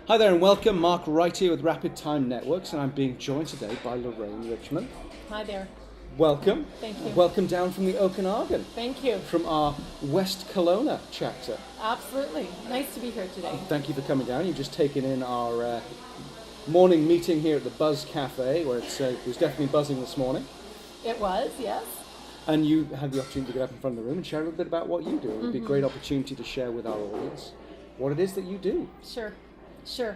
Hi there and welcome. Mark Wright here with Rapid Time Networks, and I'm being joined today by Lorraine Richmond. Hi there. Welcome. Thank you. Welcome down from the Okanagan. Thank you. From our West Kelowna chapter. Absolutely. Nice to be here today. Thank you for coming down. You've just taken in our morning meeting here at the Buzz Cafe, where it was definitely buzzing this morning. It was, yes. And you had the opportunity to get up in front of the room and share a little bit about what you do. It would be a great opportunity to share with our audience what it is that you do. Sure.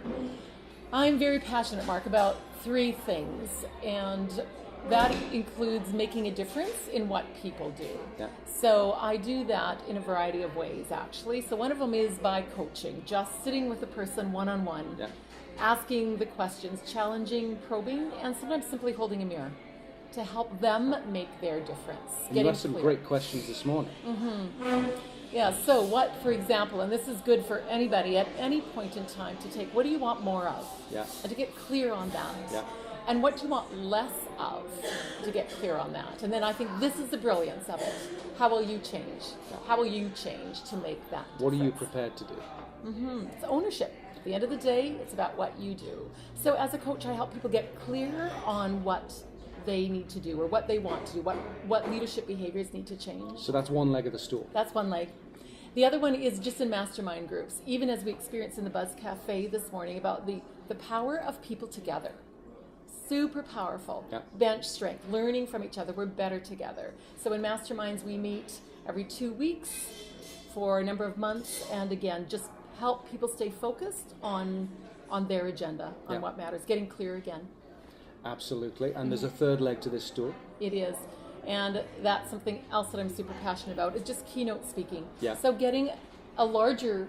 I'm very passionate, Mark, about three things, and that includes making a difference in what people do. Yeah. So I do that in a variety of ways, actually. So one of them is by coaching, just sitting with a person one-on-one, asking the questions, challenging, probing, and sometimes simply holding a mirror to help them make their difference. And you asked some great questions this morning. Yeah, so what, for example, and this is good for anybody at any point in time to take, what do you want more of? Yeah. And to get clear on that. Yeah. And what do you want less of, to get clear on that. And then I think this is the brilliance of it. How will you change? Yeah. How will you change to make that difference? What are you prepared to do? It's ownership. At the end of the day, it's about what you do. So as a coach, I help people get clear on what they need to do or what they want to do, what leadership behaviors need to change. So that's one leg of the stool. That's one leg. The other one is just in mastermind groups, even as we experienced in the Buzz Cafe this morning, about the power of people together. Super powerful. Yeah. Bench strength, learning from each other. We're better together. So in masterminds, we meet every 2 weeks for a number of months, and again, just help people stay focused on their agenda, on what matters, getting clear again. Absolutely. And there's a third leg to this stool. It is. And that's something else that I'm super passionate about, is just keynote speaking. Yeah. So getting a larger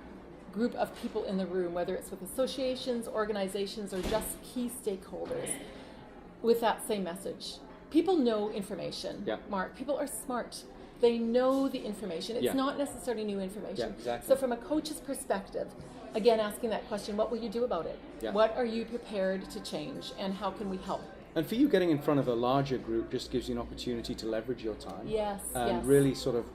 group of people in the room, whether it's with associations, organizations, or just key stakeholders, with that same message. People know information, Mark. People are smart. They know the information. It's not necessarily new information. Yeah, exactly. So from a coach's perspective, again, asking that question, what will you do about it? Yeah. What are you prepared to change, and how can we help? And for you, getting in front of a larger group just gives you an opportunity to leverage your time. Yes, and really sort of,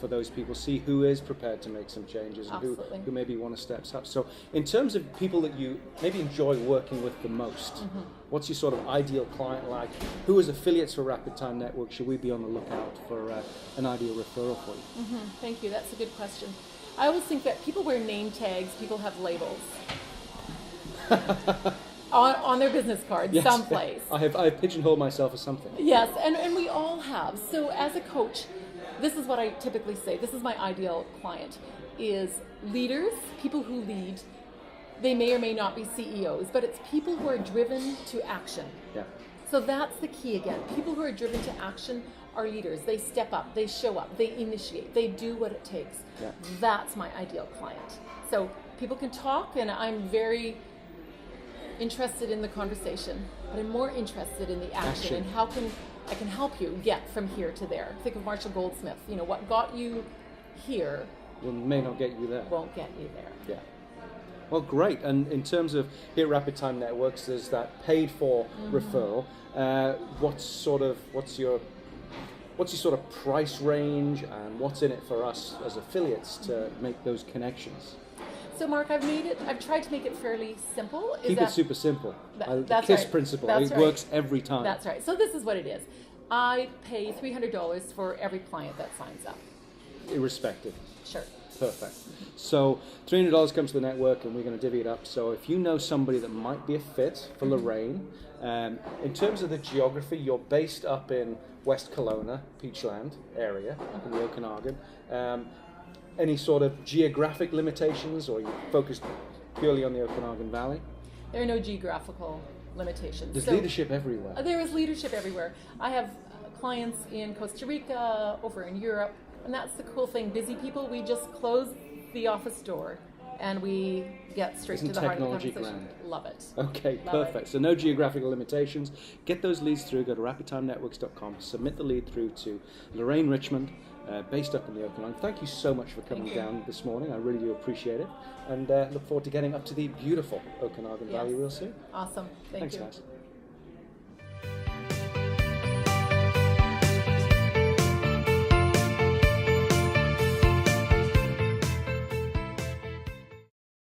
for those people, see who is prepared to make some changes and who maybe want to step up. So in terms of people that you maybe enjoy working with the most, what's your sort of ideal client like? Who as affiliates for Rapid Time Network should we be on the lookout for an ideal referral for you? Thank you. That's a good question. I always think that people wear name tags, people have labels. on their business cards, someplace. I have pigeonholed myself as something. Yes, and we all have. So as a coach, this is what I typically say. This is my ideal client, is leaders, people who lead. They may or may not be CEOs, but it's people who are driven to action. Yeah. So that's the key again. People who are driven to action are leaders. They step up, they show up, they initiate, they do what it takes. Yeah. That's my ideal client. So people can talk, and I'm very interested in the conversation, but I'm more interested in the action. And how I can help you get from here to there. Think of Marshall Goldsmith. You know, what got you here may not get you there. Won't get you there. Yeah. Well, great. And in terms of here at Rapid Time Networks, there's that paid for referral. What's your sort of price range, and what's in it for us as affiliates to make those connections? So Mark, I've tried to make it fairly simple. Keep it super simple. The KISS principle. It works every time. That's right. So this is what it is. I pay $300 for every client that signs up. Irrespective. Sure. Perfect. So $300 comes to the network, and we're going to divvy it up. So if you know somebody that might be a fit for Lorraine, in terms of the geography, you're based up in West Kelowna, Peachland area, in the Okanagan. Any sort of geographic limitations, or are you focused purely on the Okanagan Valley? There are no geographical limitations. There's leadership everywhere. There is leadership everywhere. I have clients in Costa Rica, over in Europe, and that's the cool thing. Busy people, we just close the office door and we get straight to the heart of the conversation. Grand? Love it. Okay, Love perfect. it. So no geographical limitations. Get those leads through. Go to rapidtimenetworks.com. Submit the lead through to Lorraine Richmond, based up in the Okanagan. Thank you so much for coming down this morning. I really do appreciate it. And look forward to getting up to the beautiful Okanagan Valley real soon. Awesome. Thanks, guys.